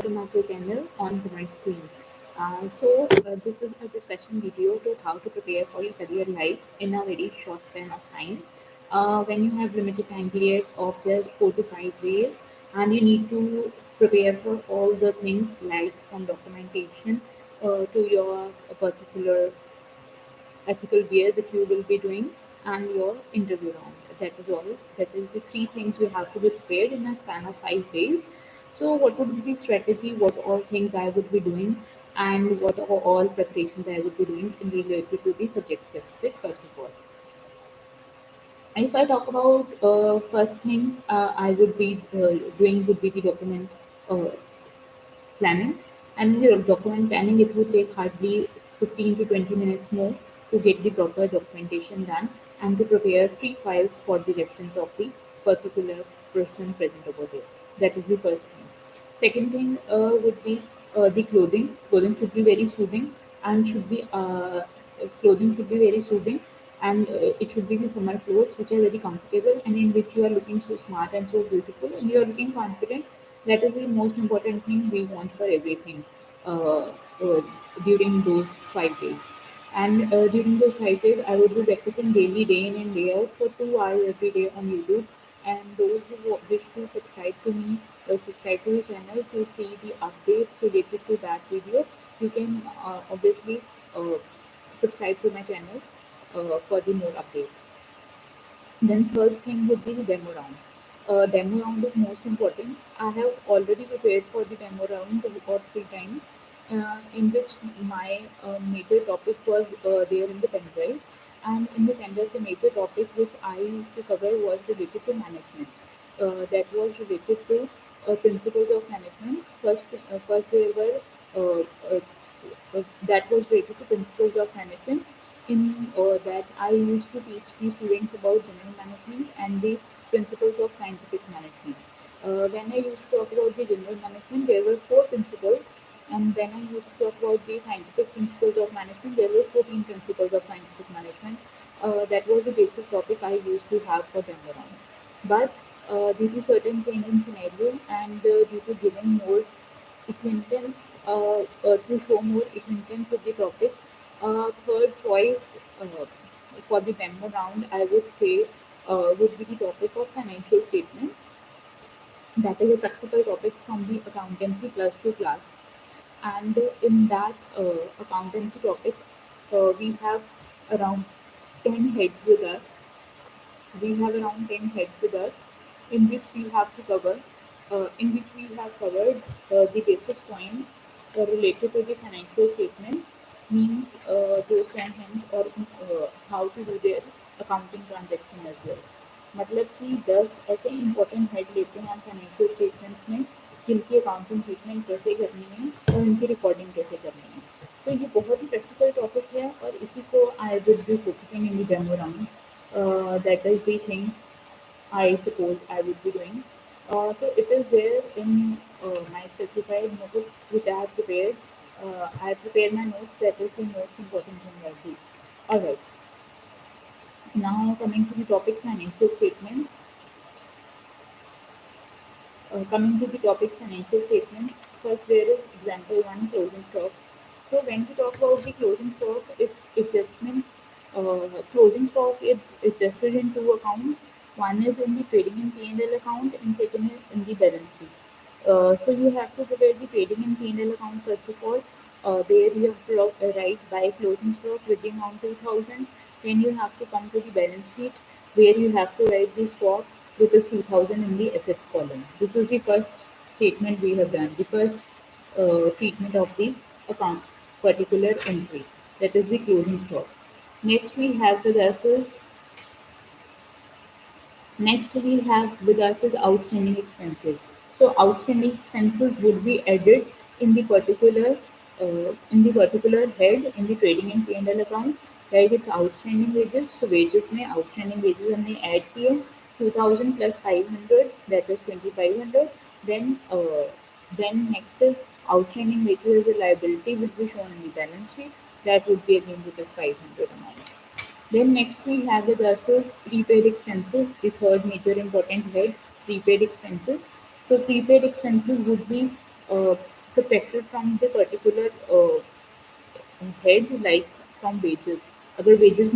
welcome back to the channel on Commerce Screen. This is a discussion video to how to prepare for your career life in a very short span of time. When you have limited time period of just 4 to 5 days, and you need to prepare for all the things like from documentation to your particular ethical wear that you will be doing and your interview round. That is all. That is the three things you have to be prepared in a span of 5 days. So, what would be the strategy? What all things I would be doing, and what are all preparations I would be doing in related to the subject specific. First of all, if I talk about first thing I would be doing would be the document uh, planning. And in the document planning, it would take hardly 15 to 20 minutes more to get the proper documentation done and to prepare three files for the reference of the particular person present over there. That is the first thing. Second thing would be the clothing. Clothing should be very soothing, and it should be the summer clothes which are very comfortable and in which you are looking so smart and so beautiful and you are looking confident. That is the most important thing we want for everything during those 5 days. And during those 5 days, I would be practicing daily, day in and day out for 2 hours every day on YouTube. And those who wish to subscribe to me, subscribe to the channel to see the updates related to that video, you can obviously uh, subscribe to my channel for the more updates. Then third thing would be the demo round. Demo round is most important. I have already prepared for the demo round 2 or 3 times, in which my major topic was there in the pen drive. And in the pen drive, the major topic which I used to cover was related to management. That was related to principles of management. First there were that was related to principles of management. In that, I used to teach the students about general management and the principles of scientific management. When I used to talk about the general management, there were four principles, and when I used to talk about the scientific principles of management, there were 14 principles of scientific management. That was the basic topic I used to have for them around. But due to certain change in scenario and due to giving more acquaintance to show more acquaintance with the topic. Third choice for the demo round, I would say, would be the topic of financial statements. That is a practical topic from the accountancy plus two class. And in that accountancy topic, we have around 10 heads with us. We have around 10 heads with us, in which we have to cover, in which we have covered the basic points related to the financial statements, means those 10 heads or how to do their accounting transaction as well. मतलब कि 10 ऐसे important head लेते हैं हम financial statements में जिनकी accounting treatment कैसे करनी है और उनकी रिकॉर्डिंग कैसे करनी है. तो ये बहुत ही प्रैक्टिकल टॉपिक है और इसी को I will be focusing in the demo round. That is the thing I suppose I would be doing. So it is there in my specified notebooks which I have prepared. I have prepared my notes. That is the most important thing like this. Alright. Now coming to the topic financial statements. Coming to the topic financial statements. First there is example one, closing stock. So when we talk about the closing stock, it's adjustment. Closing stock is adjusted in two accounts. One is in the trading and P&L account, and second is in the balance sheet. So you have to prepare the trading and P&L account first of all. There you have to write by closing stock with the amount 2000. Then you have to come to the balance sheet where you have to write the stock rupees 2000 in the assets column. This is the first statement we have done. The first treatment of the account particular entry, that is the closing stock. Next we have with us is Next we have with us is outstanding expenses. So outstanding expenses would be added in the particular head in the trading and P&L account. Like it's outstanding wages. So wages में outstanding wages हमने add किए 2000 plus 500, that is 2500. Then next is outstanding wages as a liability would be shown in the balance sheet. That would be again rupees 500 amount. Then next we have with us is prepaid expenses, the third major important head, prepaid expenses. So prepaid expenses would be subtracted from the particular head like from wages. अगर wages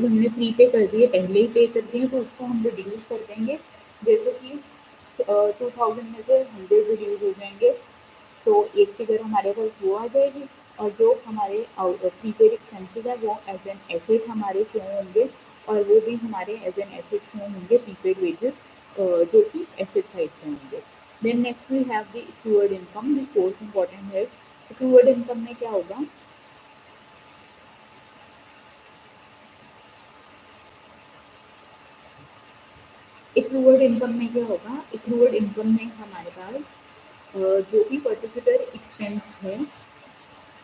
हमने pre पे कर दिए, पहले ही पे कर दिए, तो उसको हम रिड्यूस कर देंगे। जैसे कि 2000 में से 100 रिड्यूस हो जाएंगे, सो एक फिगर हमारे पास वो आ जाएगी। और जो हमारे प्रीपेड एक्सपेंसेस है वो एज एन एसेट हमारे शो होंगे, और वो भी हमारे एज एन एसेट शो होंगे प्रीपेड वेजेस, जो कि एसेट साइड पे होंगे। Then next we have the accrued income, the fourth important है। एक्रूअर्ड इनकम में क्या होगा? एक्रूअर्ड इनकम में क्या होगा? एक्रूअर्ड इनकम में हमारे पास जो भी पर्टिकुलर एक्सपेंस है,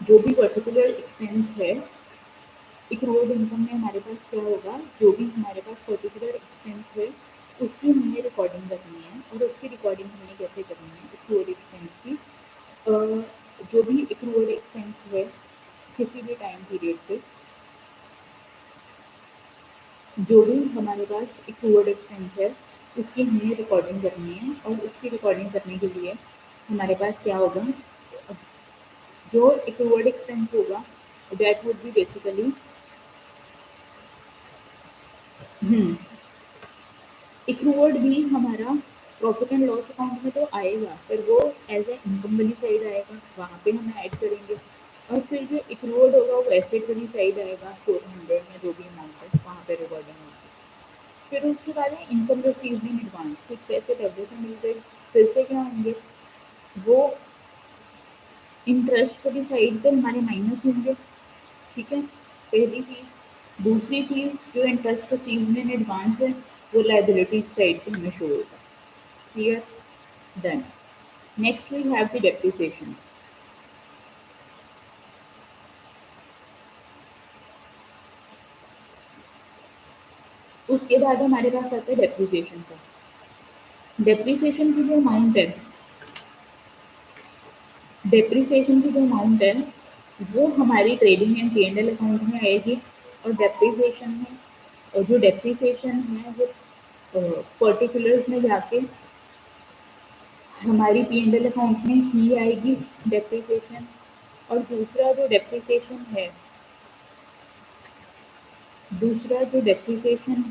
जो भी पर्टिकुलर एक्सपेंस है, एक्रूअर्ड इनकम में हमारे पास क्या होगा? जो भी हमारे पास पर्टिकुलर एक्सपेंस है, उसकी हमने रिकॉर्डिंग करनी है। और उसकी रिकॉर्डिंग हमने कैसे करनी है एक्रूअर्ड एक्सपेंस की? जो भी एक्रूअर्ड एक्सपेंस है किसी भी टाइम पीरियड पे, जो भी हमारे पास एक्रूअर्ड एक्सपेंस है, उसकी हमें रिकॉर्डिंग करनी है। और उसकी रिकॉर्डिंग करने के लिए हमारे पास क्या होगा? जो एक्रूअर्ड एक्सपेंस होगा दैट वुड बी बेसिकली एक्रूअर्ड भी हमारा प्रॉफिट एंड लॉस अकाउंट में तो आएगा, पर वो एज ए इनकम वाली साइड आएगा, वहाँ पे हम ऐड करेंगे। और फिर जो एक्रूअर्ड होगा वो एसेट वाली साइड आएगा, 400 में जो भी अमाउंट है वहाँ पे रिकॉर्डिंग होगी। फिर उसके बाद है इनकम रिसीव्ड इन एडवांस। कुछ पैसे पहले से मिल गए, फिर से क्या होंगे? वो इंटरेस्ट वाली साइड पे हमारे माइनस होंगे। ठीक है, पहली चीज़। दूसरी चीज़, जो इंटरेस्ट रिसीव्ड इन एडवांस है वो लाइबिलिटी साइड पे हमें शो होगा। Clear? Done. Next we have the depreciation. उसके बाद हमारे पास आता है डेप्रिसिएशन का। डेप्रिसिएशन की जो अमाउंट है, डेप्रिसिएशन की जो अमाउंट है वो हमारी ट्रेडिंग एंड P&L अकाउंट में आएगी। और डेप्रिसिएशन में, और जो डेप्रिसिएशन है वो पर्टिकुलर्स में जाके हमारी P&L अकाउंट में ही आएगी डेप्रिसिएशन। और दूसरा जो डेप्रिसिएशन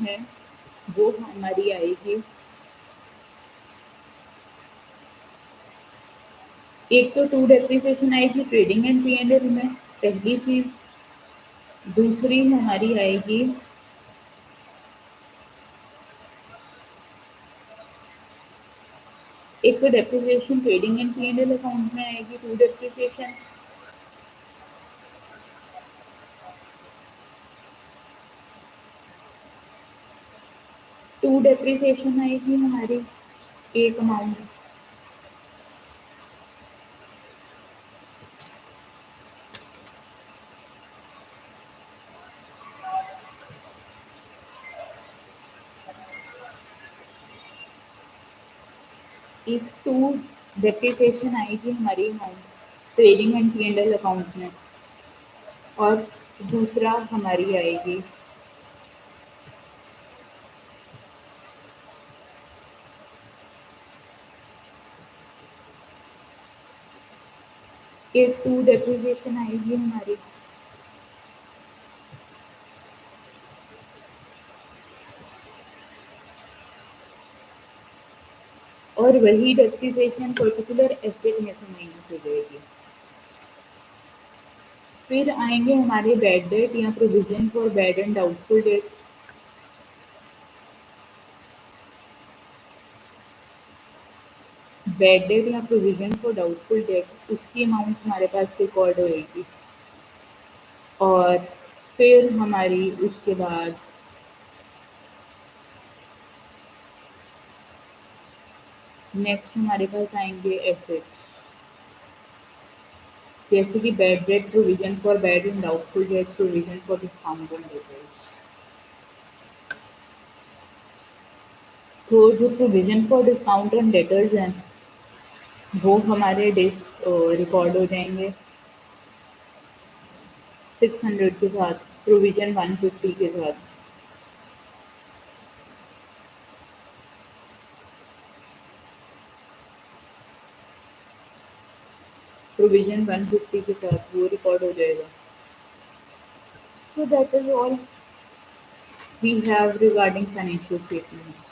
है वो हमारी आएगी, एक तो टू डेप्रिसिएशन आएगी ट्रेडिंग एंड P&L में, पहली चीज़। दूसरी हमारी आएगी एक तो depreciation trading and P&L account में आएगी, टू डेप्रिसिएशन। टू डेप्रिसिएशन आएगी हमारी एक अमाउंट, एक टू डेप्रिसिएशन आएगी हमारी amount trading and P&L account में। और दूसरा हमारी आएगी एक टू डेप्रिसिएशन आएगी हमारी और वही डेप्रिसिएशन पर्टिकुलर एसेट में से माइनस हो जाएगी। फिर आएंगे हमारे बैड डेट या provision for bad and doubtful debt. Bad debt या प्रोविजन फॉर डाउटफुल डेट, उसकी अमाउंट हमारे पास रिकॉर्ड होएगी। और फिर हमारी उसके बाद नेक्स्ट हमारे पास आएंगे एसेट्स, जैसे कि bad debt, provision for bad and doubtful debt, provision for discount and debtors. तो जो provision for discount and debtors हैं वो हमारे रिकॉर्ड हो जाएंगे 600 के साथ, प्रोविजन 150 के साथ। प्रोविजन 150 के साथ वो रिकॉर्ड हो जाएगा। So that is all we have regarding financial statements.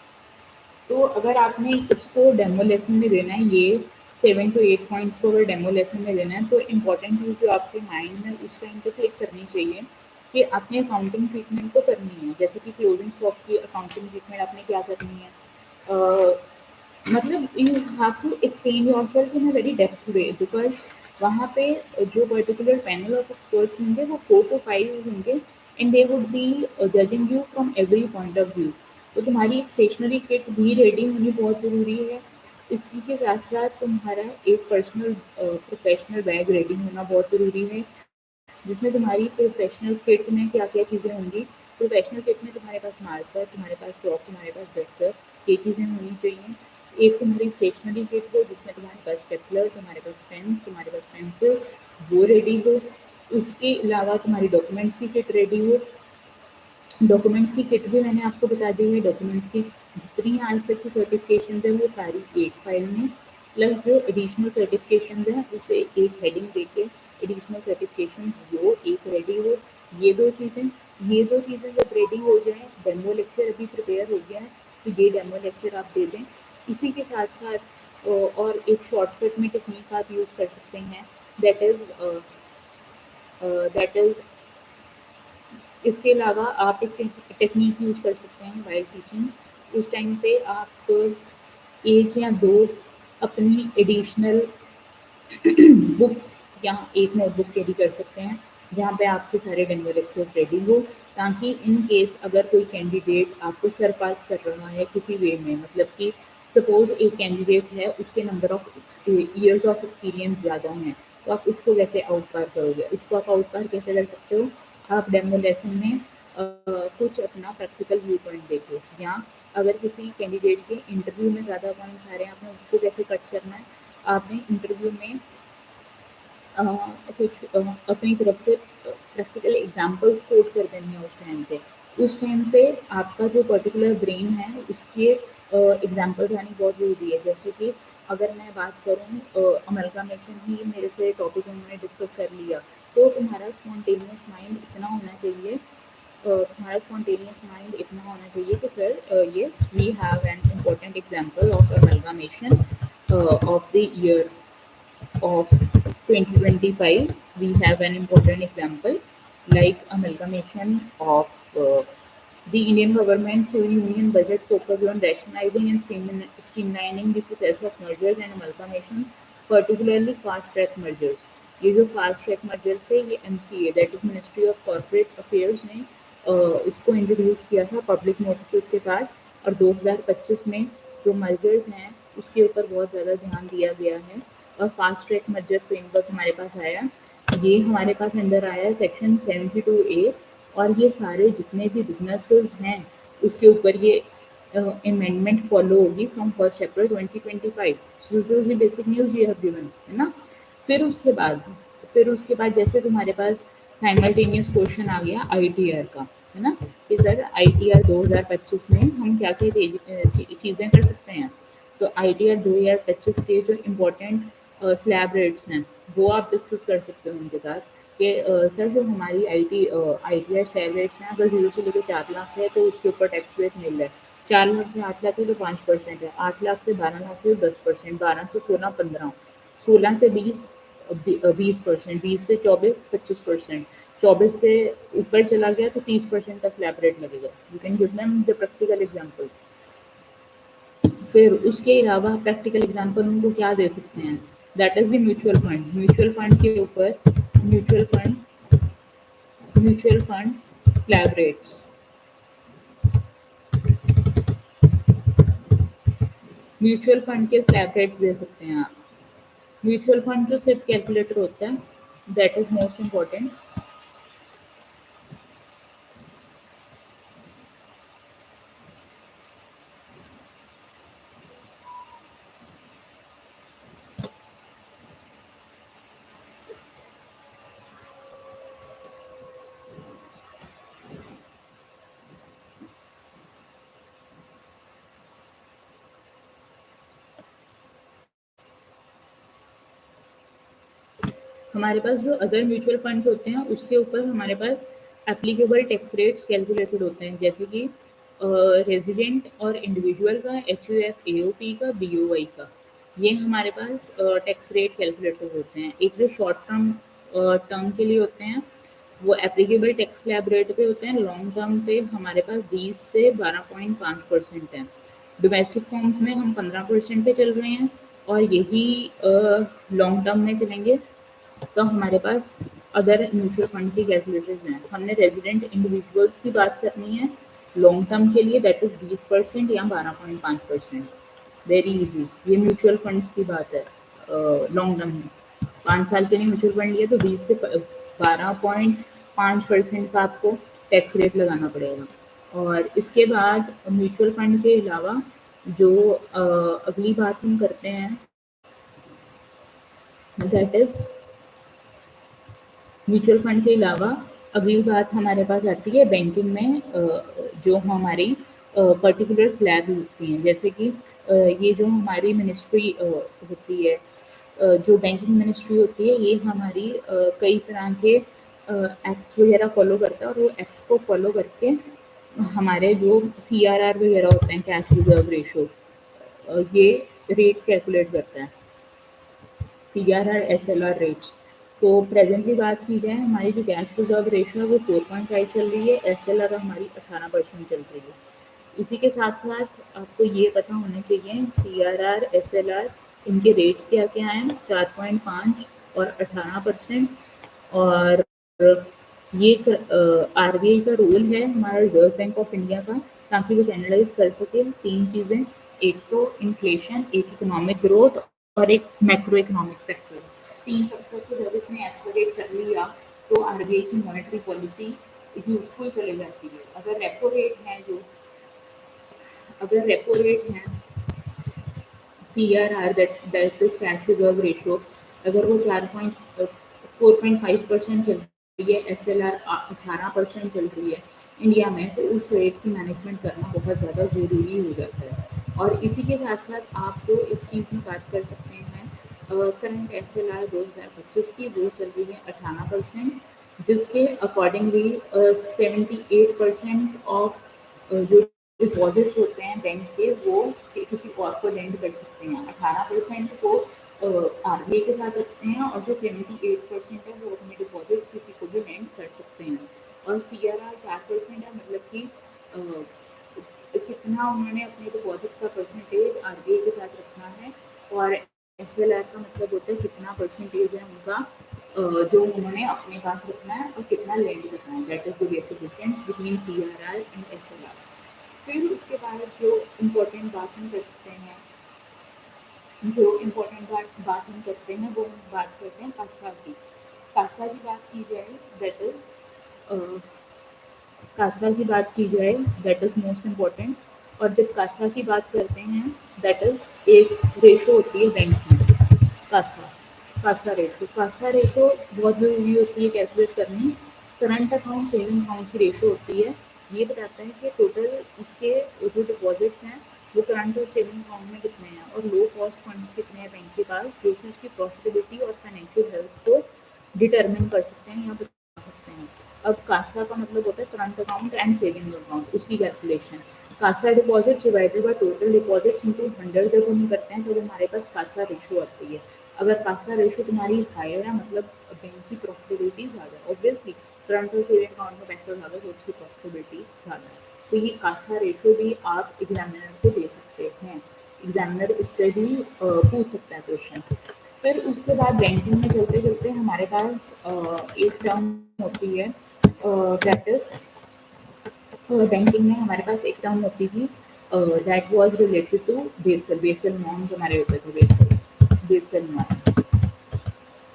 तो अगर आपने इसको डेमो लेसन में देना है, ये 7 to 8 पॉइंट्स को अगर डेमो लेसन में देना है, तो इम्पोर्टेंट चीज़ जो आपके माइंड में उस टाइम पे क्लिक करनी चाहिए कि आपने अकाउंटिंग ट्रीटमेंट को करनी है। जैसे कि क्लोजिंग स्टॉक की अकाउंटिंग ट्रीटमेंट आपने क्या करनी है, मतलब you have to explain yourself in a very depth way, because वहाँ पे जो पर्टिकुलर पैनल ऑफ एक्सपर्ट्स होंगे वो 4 to 5 होंगे, and they would be judging you from every point of view. तो तुम्हारी एक स्टेशनरी किट भी रेडी होनी बहुत ज़रूरी है। इसी के साथ साथ तुम्हारा एक पर्सनल प्रोफेशनल बैग रेडी होना बहुत ज़रूरी है, जिसमें तुम्हारी प्रोफेशनल किट में क्या-क्या चीज़ें होंगी। प्रोफेशनल किट में तुम्हारे पास मार्कर, तुम्हारे पास चॉक, तुम्हारे पास डस्टर, ये चीज़ें होनी चाहिए। एक तुम्हारी स्टेशनरी किट हो जिसमें तुम्हारे पास स्टेपलर, तुम्हारे पास पेन्स, तुम्हारे पास पेंसिल, वो रेडी हो। उसके अलावा तुम्हारी डॉक्यूमेंट्स की किट रेडी हो। डॉक्यूमेंट्स की किट भी मैंने आपको बता दी है। डॉक्यूमेंट्स की जितनी आज तक की सर्टिफिकेशन है वो सारी एक फाइल में, प्लस जो एडिशनल सर्टिफिकेशन है उसे एक हेडिंग देके एडिशनल सर्टिफिकेशन वो एक रेडी हो। ये दो चीज़ें जब रेडी हो जाए, डेमो लेक्चर अभी प्रिपेयर हो गया है, तो ये डेमो लेक्चर आप दे दें। इसी के साथ साथ और एक शॉर्टकट में टेक्निक आप यूज़ कर सकते हैं, दैट इज़ दैट इज़ इसके अलावा आप एक टेक्निक यूज़ कर सकते हैं वाइल टीचिंग। उस टाइम पे आप एक या दो अपनी एडिशनल बुक्स या एक नोटबुक कैरी कर सकते हैं, जहाँ पे आपके सारे डेमो लेक्चर्स रेडी हो, ताकि इन केस अगर कोई कैंडिडेट आपको सरपास कर रहा है किसी वे में, मतलब कि सपोज एक कैंडिडेट है, उसके number of years of experience ज़्यादा हैं, तो आप उसको कैसे आउट पार करोगे? उसको आप आउट पार कैसे कर सकते हो? आप डेमो लेसन में कुछ अपना प्रैक्टिकल व्यू पॉइंट देखो, या अगर किसी कैंडिडेट के इंटरव्यू में ज़्यादा पॉइंट्स आ रहे हैं, आपने उसको कैसे कट करना है? आपने इंटरव्यू में अ, कुछ अपनी तरफ से प्रैक्टिकल एग्जांपल्स कोट कर देने हैं उस टाइम पे। उस टाइम पे आपका जो पर्टिकुलर ब्रेन है उसके एग्जांपल्स आनी बहुत ज़रूरी है। जैसे कि अगर मैं बात करूँ, अमलगामेशन ही मेरे से टॉपिक उन्होंने डिस्कस कर लिया, तो तुम्हारा स्पॉन्टेनियस माइंड इतना होना चाहिए, तुम्हारा स्पॉन्टेनियस माइंड इतना होना चाहिए कि sir yes we have an important example of amalgamation of the year of 2025, we have an important example like amalgamation of the Indian government through union budget focused on rationalizing and streamlining the process of mergers and amalgamations, particularly fast track mergers. ये जो fast track mergers थे, ये MCA that is ministry of corporate affairs ने इसको introduce किया था public notice के साथ, और 2025 में जो मर्जर्स हैं उसके ऊपर बहुत ज़्यादा ध्यान दिया गया है, और फास्ट ट्रैक मर्जर फ्रेमवर्क हमारे पास आया। ये हमारे पास अंदर आया है सेक्शन 72A, और ये सारे जितने भी बिजनेसेस हैं उसके ऊपर ये अमेंडमेंट फॉलो होगी from 1 April 2025। So this is the basic news you have given, है ना। फिर उसके बाद फिर उसके बाद जैसे तुम्हारे पास साइमल्टेनियस क्वेश्चन आ गया आईटीआर का, है ना, कि सर आईटीआर 2025 में हम क्या क्या चीज़ें कर सकते हैं। तो आईटीआर 2025 के जो इम्पोर्टेंट स्लैब रेट्स हैं वो आप डिस्कस कर सकते हो उनके साथ, कि सर जो हमारी आईटीआर स्लैब रेट्स हैं, अगर 0 से लेकर 4 लाख है तो उसके ऊपर टैक्स रेट मिल रहा है। 4 लाख से 8 लाख है तो 5% है, 8 लाख से 12 लाख है तो 10%, 12 से 16 15, 16 से 20 20%, 20 से 24 25%, 24 से ऊपर चला गया तो 30% का स्लैब रेट लगेगा। You can give them the practical examples. फिर उसके अलावा प्रैक्टिकल एग्जांपल उनको क्या दे सकते हैं, that is the mutual fund. Mutual fund के ऊपर mutual fund mutual fund slab rates, mutual fund के स्लैब रेट्स दे सकते हैं आप। म्यूचुअल फंड जो सिर्फ कैलकुलेटर होता है, दैट इज मोस्ट इम्पॉर्टेंट। हमारे पास जो अदर म्यूचुअल फंड्स होते हैं उसके ऊपर हमारे पास एप्लीकेबल टैक्स रेट्स कैलकुलेटेड होते हैं, जैसे कि रेजिडेंट और इंडिविजुअल का, H U F A O P का, बी ओ वाई का। ये हमारे पास टैक्स रेट कैलकुलेटेड होते हैं। एक जो शॉर्ट टर्म टर्म के लिए होते हैं वो एप्लीकेबल टैक्स स्लैब रेट पे होते हैं। लॉन्ग टर्म पे हमारे पास 20 से 12.5% है। डोमेस्टिक फॉर्म्स में हम 15% पे चल रहे हैं, और यही लॉन्ग टर्म में चलेंगे तो हमारे पास अदर म्यूचुअल फंड की कैलकुलेटर्स हैं। हमने रेजिडेंट इंडिविजुअल्स की बात करनी है लॉन्ग टर्म के लिए, दैट इज 20% या 12.5%। Very easy. ये म्यूचुअल फंड्स की बात है लॉन्ग टर्म में। 5 साल के लिए म्यूचुअल फंड लिया तो 20 से 12.5% का आपको टैक्स रेट लगाना पड़ेगा। और इसके बाद म्यूचुअल फंड के अलावा जो अगली बात हम करते हैं दैट इज म्यूचुअल फंड के अलावा अगली बात हमारे पास आती है बैंकिंग में जो हमारी पर्टिकुलर स्लैब होती हैं, जैसे कि ये जो हमारी मिनिस्ट्री होती है, जो बैंकिंग मिनिस्ट्री होती है, ये हमारी कई तरह के एक्ट्स वगैरह फॉलो करता है, और वो एक्ट्स को फॉलो करके हमारे जो सी आर आर वगैरह होते हैं, कैश रिजर्व रेशो, ये रेट्स कैलकुलेट करता है, CRR SLR रेट्स। तो प्रेजेंटली बात की जाए, हमारी जो कैश रिजर्व रेशो है वो 4.5 चल रही है, SLR हमारी 18% चल रही है। इसी के साथ साथ आपको ये पता होना चाहिए CRR SLR इनके रेट्स क्या क्या हैं, 4.5 और 18%। और ये RBI का रूल है, हमारा रिजर्व बैंक ऑफ इंडिया का, ताकि वो चैनलाइज कर सके 3 चीज़ें, एक तो इन्फ्लेशन, एक इकोनॉमिक ग्रोथ, और एक मैक्रो इकोनॉमिक फैक्टर। 3 फैक्टर को जब इसने एस्टिमेट कर लिया तो आरबीआई की मॉनेटरी पॉलिसी यूजफुल चली जाती है। अगर रेपो रेट है CRR, that is cash reserve ratio, अगर वो 4.5% चल रही है, SLR 18% चल रही है इंडिया में, तो उस रेट की मैनेजमेंट करना बहुत ज़्यादा ज़रूरी हो जाता है। और इसी के साथ साथ आप जो इस चीज़ में बात कर सकते हैं, करंट SLR 2025 की वो चल रही है 18%, जिसके अकॉर्डिंगली 78% ऑफ जो डिपॉजिट्स होते हैं बैंक के, वो किसी और को लेंड कर सकते हैं। 18% को आरबीआई के साथ रखते हैं, और जो 78% है वो अपने डिपॉजिट्स किसी को भी लेंड कर सकते हैं। और CRR 4% है, मतलब कि कितना उन्होंने अपने डिपॉजिट का परसेंटेज आरबीआई के साथ रखना है, और SLR का मतलब होता है कितना परसेंटेज है उनका जो उन्होंने अपने पास रखना है और कितना लेंड करना है। That is the basic difference between CRR and SLR। फिर उसके बाद जो इम्पोर्टेंट बात हम कर सकते हैं, जो इम्पोर्टेंट बात हम करते हैं वो हम बात करते हैं कासा की। कासा की बात की जाए दैट इज कासा की बात की जाए दैट इज मोस्ट इम्पोर्टेंट। और जब कासा की बात करते हैं, दैट इज एक रेशो होती है बैंक में, कासा कासा रेशो बहुत ज़रूरी होती है कैलकुलेट करनी। करंट अकाउंट सेविंग अकाउंट की रेशो होती है। ये बताता है कि टोटल उसके जो डिपॉजिट्स हैं वो करंट और सेविंग अकाउंट में कितने हैं, और लो कॉस्ट फंड्स कितने हैं बैंक के पास, जो कि उसकी प्रॉफिटेबिलिटी और फाइनेंशियल हेल्थ को डिटरमिन कर सकते हैं या बता सकते हैं। अब कासा का मतलब होता है current account and saving account, उसकी calculation. CASA deposit divided by total deposits into 100 जब हम करते हैं तो हमारे पास कासा रेशो आती है। अगर कासा रेशो तुम्हारी हायर है, मतलब बैंक की प्रॉफिटेबिलिटी ज़्यादा है, ऑब्वियसली करंट और सेविंग अकाउंट में पैसा ज़्यादा तो उसकी प्रॉफिटेबिलिटी ज़्यादा है। तो ये कासा रेशो भी आप एग्जामिनर को दे सकते हैं। एग्जामिनर इससे भी पूछ सकता है क्वेश्चन। फिर उसके बाद बैंकिंग में चलते चलते हमारे पास एक टर्म होती है, दैट इज बैंकिंग में हमारे पास एक टर्म होती थी that was related to Basel. Basel norms हमारे होते थे।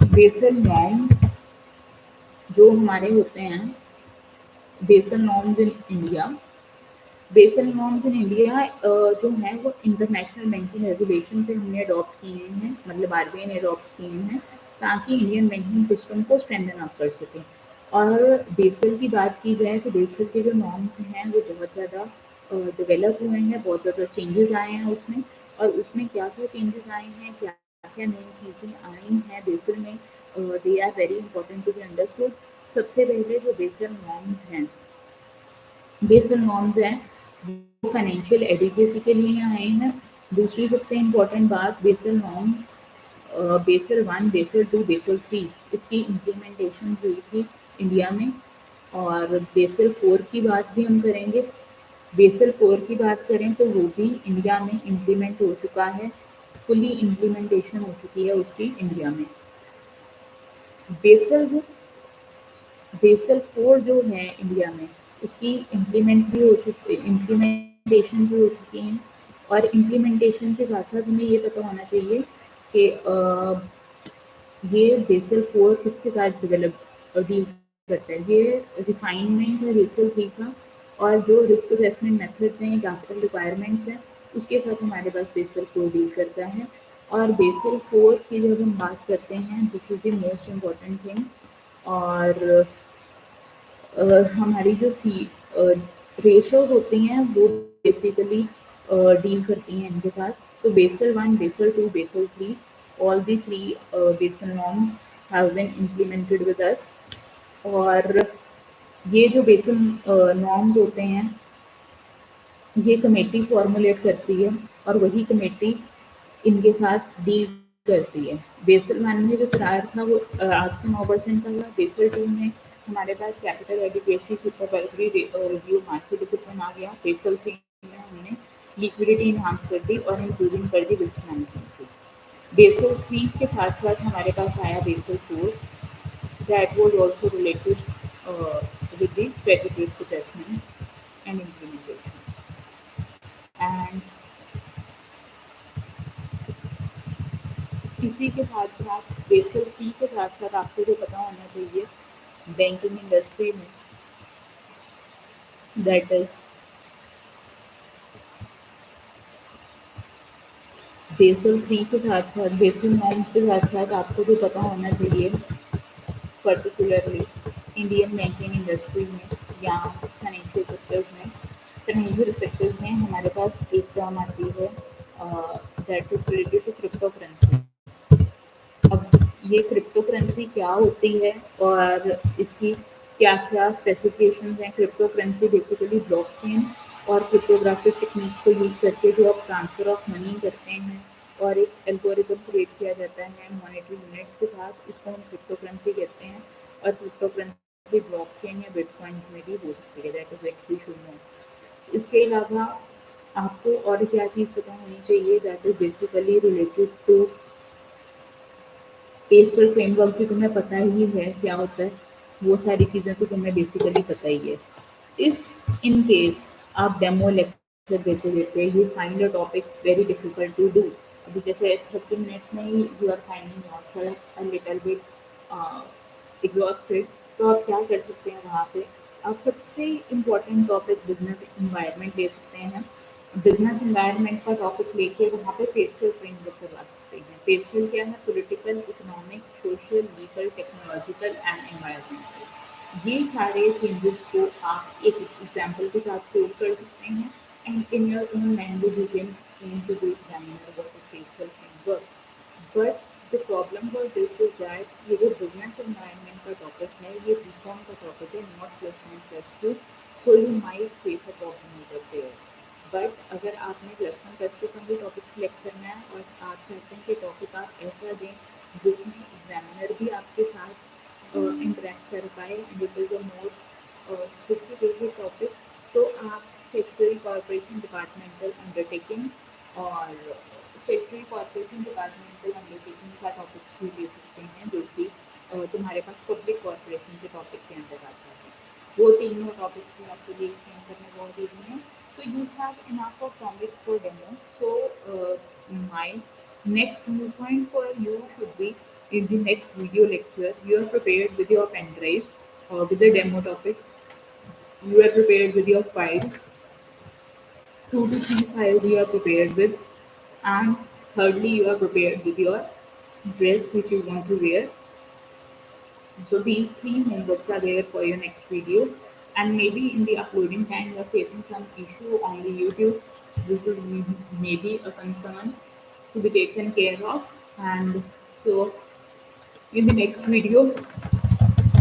बेसल नॉर्म्स जो हमारे होते हैं, Basel norms in India, Basel norms in India जो हैं वो इंटरनेशनल बैंकिंग रेगुलेशन से हमने अडॉप्ट किए हैं, मतलब आरबीआई ने अडॉप्ट किए हैं, ताकि इंडियन बैंकिंग सिस्टम को स्ट्रेंथन अप कर सकें। और बेसल की बात की जाए तो बेसल के जो नॉर्म्स हैं वो बहुत ज़्यादा डेवलप हुए हैं, बहुत ज़्यादा चेंजेस आए हैं उसमें। और उसमें क्या क्या चेंजेस आए हैं, क्या क्या नई चीज़ें आई हैं बेसल में, they are very important to be understood. सबसे पहले जो बेसल नॉर्म्स हैं, बेसल नॉर्म्स हैं, वो फाइनेंशियल एडिक्वेसी के लिए आए हैं। दूसरी सबसे इम्पोर्टेंट बात, Basel norms, basal one, Basel two, Basel three, इसकी इम्प्लीमेंटेशन हुई थी इंडिया में। और बेसल फोर की बात भी हम करेंगे। बेसल फोर की बात करें तो वो भी इंडिया में इम्प्लीमेंट हो चुका है, फुली इम्प्लीमेंटेशन हो चुकी है उसकी इंडिया में। बेसल बेसल फोर जो है इंडिया में, उसकी इम्प्लीमेंटेशन भी हो चुकी है। और इम्प्लीमेंटेशन के साथ साथ हमें ये पता होना चाहिए कि ये बेसल फोर किसके साथ डेवलप डील करता है। ये रिफाइनमेंट है बेसल थ्री का, और जो रिस्क असेसमेंट मेथड्स हैं, कैपिटल रिक्वायरमेंट्स हैं, उसके साथ हमारे पास बेसल फोर डील करता है। और बेसल फोर की जब हम बात करते हैं, this is the most important thing. और हमारी जो रेशोज़ होती हैं वो बेसिकली डील करती हैं इनके साथ। तो Basel one, Basel two, Basel three, all the three Basel norms have been implemented with us. और ये जो बेसल नॉर्म्स होते हैं, ये कमेटी फॉर्मुलेट करती है, और वही कमेटी इनके साथ डील करती है। बेसल वन में जो करार था वो 8 से 9% का था। बेसल टू में हमारे पास capital adequacy, supervisory review, market discipline आ गया। बेसल थ्री में हमने लिक्विडिटी इन्हांस कर दी और इंप्रूविंग कर दी रिस्क मैनेजमेंट की। बेसल थ्री के साथ साथ हमारे पास आया Basel four, that was also related with the credit risk assessment and implementation. And इसी के साथ साथ, बेसल थ्री के साथ साथ आपको जो पता होना चाहिए, बैंकिंग इंडस्ट्री में, दैट इज बेसल थ्री के साथ साथ, बेसल नॉर्म्स के साथ साथ आपको जो पता होना चाहिए, पर्टिकुलरली इंडियन बैंकिंग इंडस्ट्री में या फाइनेंशियल सेक्टर्स में, फाइनेंशियल सेक्टर्स में हमारे पास एक टर्म आती है, that is related to crypto currency. अब ये क्रिप्टो करेंसी क्या होती है और इसकी क्या-क्या स्पेसिफिकेशंस हैं। क्रिप्टो करेंसी बेसिकली ब्लॉकचेन और क्रिप्टोग्राफिक टेक्निक्स को यूज़ करके जो आप ट्रांसफ़र ऑफ मनी करते हैं और एक एल्गोरिदम क्रिएट किया जाता है मॉनेटरी यूनिट्स के साथ, उसको हम क्रिप्टो करेंसी कहते हैं। और क्रिप्टो करेंसी ब्लॉकचेन या बिटकॉइंस में भी हो सकती है, that is what we should know. इसके अलावा आपको और क्या चीज़ पता होनी चाहिए, that is basically related to PESTEL framework भी तुम्हें पता ही है क्या होता है, वो सारी चीज़ें तो तुम्हें बेसिकली पता ही है। इफ़ इन केस आप डेमो लेक्चर देते देते you find a topic very difficult to do, अभी जैसे 30 मिनट्स में ही you are finding yourself a little bit exhausted, तो आप क्या कर सकते हैं वहाँ पे, आप सबसे इम्पोर्टेंट टॉपिक बिजनेस इन्वायरमेंट ले सकते हैं। बिजनेस एनवायरनमेंट का टॉपिक लेके वहाँ पे पेस्टल फ्रेमवर्क करवा सकते हैं। पेस्टल क्या है? Political, economic, social, legal, technological and environmental. ये सारे चेंजेस को आप एक एग्जाम्पल के साथ कोड कर सकते हैं, and in your own language you can explain to the examiner what is PESTEL framework. But the problem for this is that ये जो बिजनेस एनवायरनमेंट का टॉपिक है, ये बीकॉम का टॉपिक है, not +1 +2, so you might face a problem over there. But अगर आपने +1 +2 का भी टॉपिक सिलेक्ट करना है और आप चाहते हैं कि टॉपिक आप ऐसा दें जिसमें एग्जामिनर भी आपके साथ इंटरेक्ट कर पाए and it is a more sophisticated topic, तो आप स्टेचुटरी कॉर्पोरेशन डिपार्टमेंटल अंडरटेकिंग और स्टेचुटरी कॉर्पोरेशन डिपार्टमेंटल अंडरटेकिंग का टॉपिक्स भी ले सकते हैं, जो कि तुम्हारे पास पब्लिक कॉर्पोरेशन के टॉपिक के अंदर आता है। वो तीनों टॉपिक्स भी आपके लिए एक्सप्लेन करने बहुत ईजी हैं। So you have enough of topic for demo. So my next viewpoint for you should be, in the next video lecture, you are prepared with your pen drive with the demo topic. You are prepared with your files, 2 to 3 files you are prepared with, and thirdly you are prepared with your dress which you want to wear. So these three homeworks are there for your next video, and maybe in the uploading time you are facing some issue on the YouTube. This is maybe a concern to be taken care of, and so in the next video.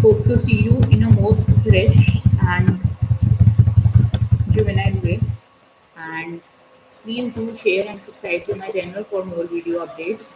Hope to see you in a more fresh and juvenile way. And please do share and subscribe to my channel for more video updates.